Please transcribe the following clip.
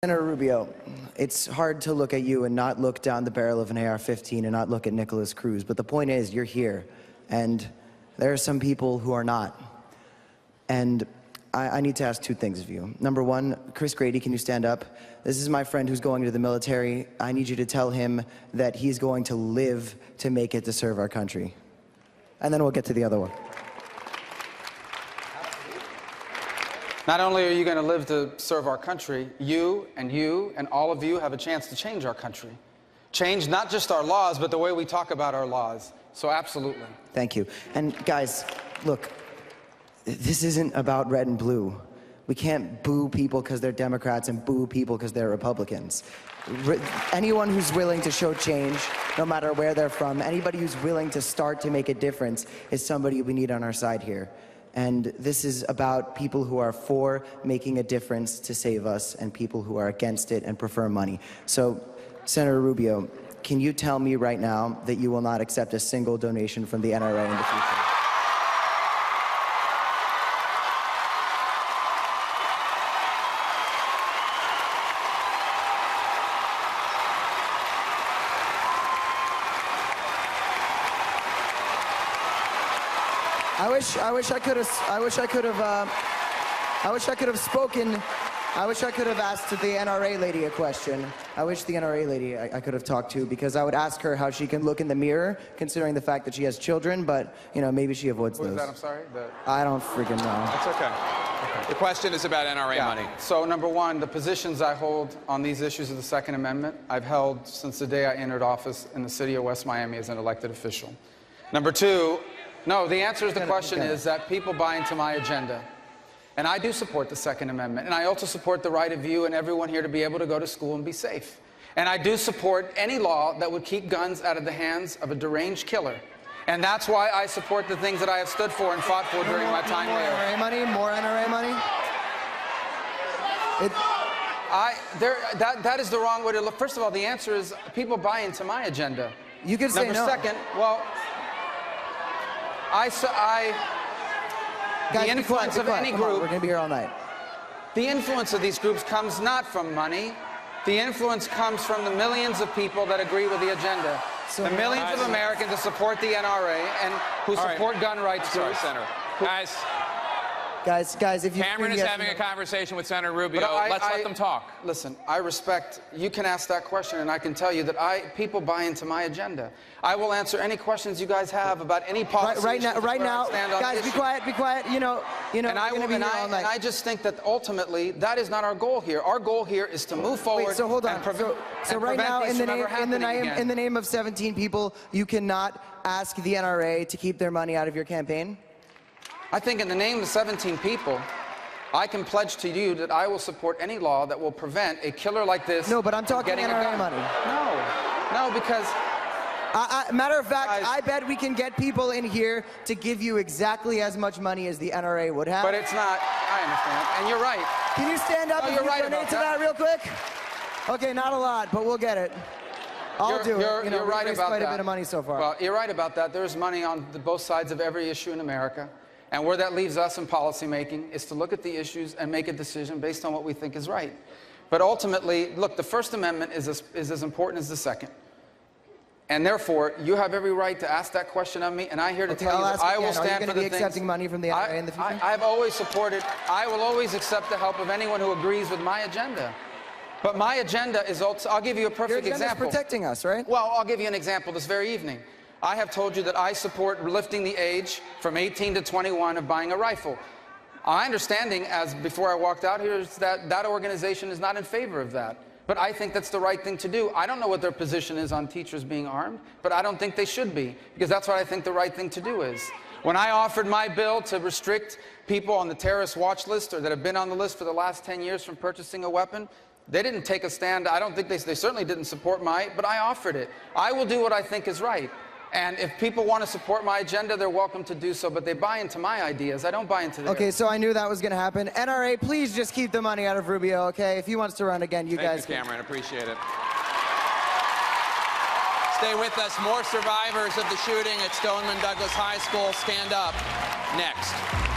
Senator Rubio, it's hard to look at you and not look down the barrel of an AR-15 and not look at Nicholas Cruz, but the point is you're here, and there are some people who are not. And I need to ask two things of you. Number one, Chris Grady, can you stand up? This is my friend who's going to the military. I need you to tell him that he's going to live to make it to serve our country. And then we'll get to the other one. Not only are you going to live to serve our country, you and all of you have a chance to change our country. Change not just our laws, but the way we talk about our laws. So absolutely. Thank you. And guys, look, this isn't about red and blue. We can't boo people because they're Democrats and boo people because they're Republicans. Anyone who's willing to show change, no matter where they're from, anybody who's willing to start to make a difference is somebody we need on our side here. And this is about people who are for making a difference to save us and people who are against it and prefer money. So, Senator Rubio, can you tell me right now that you will not accept a single donation from the NRA in the future? I wish I could have asked the NRA lady a question. I wish the NRA lady I could have talked to, because I would ask her how she can look in the mirror, considering the fact that she has children, but, you know, maybe she avoids those. What is that? I'm sorry? I don't freaking know. That's okay. The question is about NRA money. So, number one, the positions I hold on these issues of the Second Amendment, I've held since the day I entered office in the city of West Miami as an elected official. Number two, no, the answer to the question is that people buy into my agenda. And I do support the Second Amendment. And I also support the right of you and everyone here to be able to go to school and be safe. And I do support any law that would keep guns out of the hands of a deranged killer. And that's why I support the things that I have stood for and fought for during my time there. NRA money? More NRA money? That is the wrong way to look. First of all, the answer is people buy into my agenda. You can say no. Number second, well, the influence of any group, we're going to be here all night. The influence of these groups comes not from money. The influence comes from the millions of people that agree with the agenda. So the millions of Americans that support the NRA and who support gun rights groups. Senator. Guys, if you... Cameron is having a conversation with Senator Rubio. Let's let them talk. Listen, I respect... You can ask that question, and I can tell you that people buy into my agenda. I will answer any questions you guys have about any policy. Right now, guys, be quiet. You know. And I just think that ultimately that is not our goal here. Our goal here is to move forward. Wait, so hold on. So right now, in the name of 17 people, you cannot ask the NRA to keep their money out of your campaign? I think in the name of 17 people, I can pledge to you that I will support any law that will prevent a killer like this. No, but I'm talking NRA money. No, because... matter of fact, I bet we can get people in here to give you exactly as much money as the NRA would have. But it's not. I understand. And you're right. Can you stand up and donate to that real quick? Okay, not a lot, but we'll get it. I'll do it. You're right about quite that. a bit of money so far. Well, you're right about that. There's money on both sides of every issue in America. And where that leaves us in policymaking is to look at the issues and make a decision based on what we think is right. But ultimately, look, the First Amendment is as important as the Second. And therefore, you have every right to ask that question of me, and I'm here to tell you that I will stand for the things... Are you going to be accepting money from the NRA in the future? I've always supported... I will always accept the help of anyone who agrees with my agenda. But my agenda is also... I'll give you a perfect example. Your agenda is protecting us, right? Well, I'll give you an example this very evening. I have told you that I support lifting the age from 18 to 21 of buying a rifle. My understanding, as before I walked out here, is that that organization is not in favor of that. But I think that's the right thing to do. I don't know what their position is on teachers being armed, but I don't think they should be, because that's what I think the right thing to do is. When I offered my bill to restrict people on the terrorist watch list or that have been on the list for the last 10 years from purchasing a weapon, they didn't take a stand. I don't think they certainly didn't support but I offered it. I will do what I think is right. And if people want to support my agenda, they're welcome to do so, but they buy into my ideas. I don't buy into theirs. Okay, so I knew that was going to happen. NRA, please just keep the money out of Rubio, okay? If he wants to run again, you guys can. Thank you, Cameron. Appreciate it. Stay with us. More survivors of the shooting at Stoneman Douglas High School. Stand up. Next.